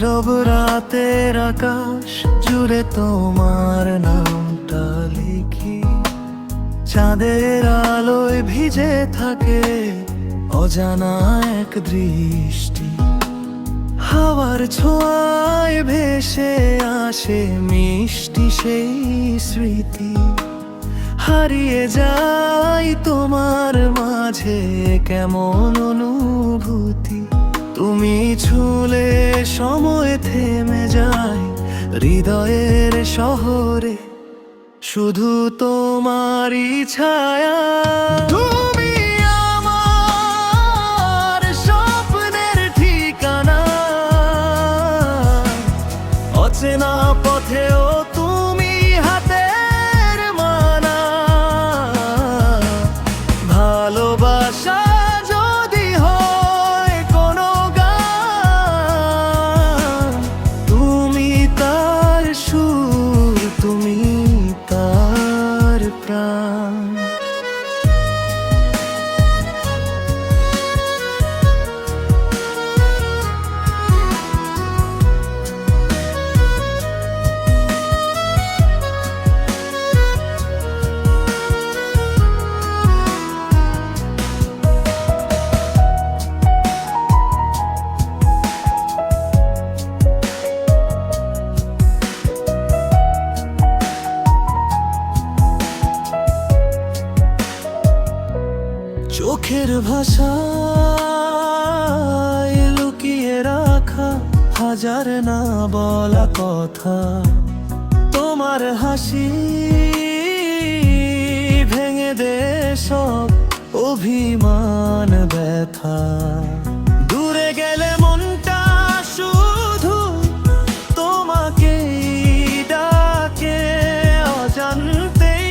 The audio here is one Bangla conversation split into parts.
নীরব রাতের আকাশ জুড়ে তোমার নামটা লিখি, চাঁদের আলোয় ভিজে থাকে অজানা এক দৃষ্টি। হাওয়ার ছোঁয়ায় ভেসে আসে মিষ্টি সেই স্মৃতি, হারিয়ে যাই তোমার মাঝে কেমন অনুভূতি। তুমি ছুঁলে সময় থেমে যায় হৃদয়ের শহরে, শুধু তোমারই ছায়া। তুমি আমার স্বপ্নের ঠিকানা, অচেনা পথেও তুমি হাতের মানা। ভালোবাসা যদি হয় কোনো গান, তুমি তার সুর, তুমি তার প্রাণ। চোখের ভাষায় লুকিয়ে রাখা হাজার না বলা কথা, তোমার হাসি ভেঙে দে সব অভিমান ব্যথা। দূরে গেলে মনটা শুধু তোমাকেই ডাকে, অজান্তেই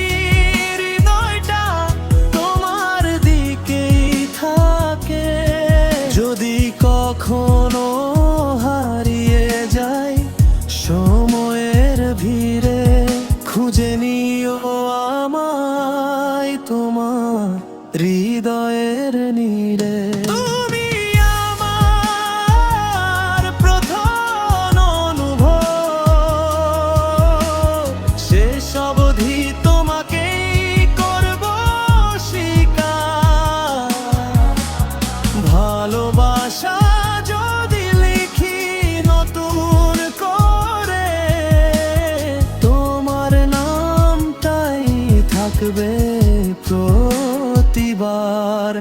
হৃদয়টা তোমার দিকেই থাকে। যদি কখনো হারিয়ে যাই সময়ের ভিড়ে, খুঁজে নিও আমায় তোমার হৃদয়ের নীড়ে। তুমি আমার প্রথম অনুভব, শেষ অবধি তোমাকেই করব স্বীকার। ভালোবাসা যদি লিখি নতুন করে, তোমার নামটাই থাকবে প্রতিবার।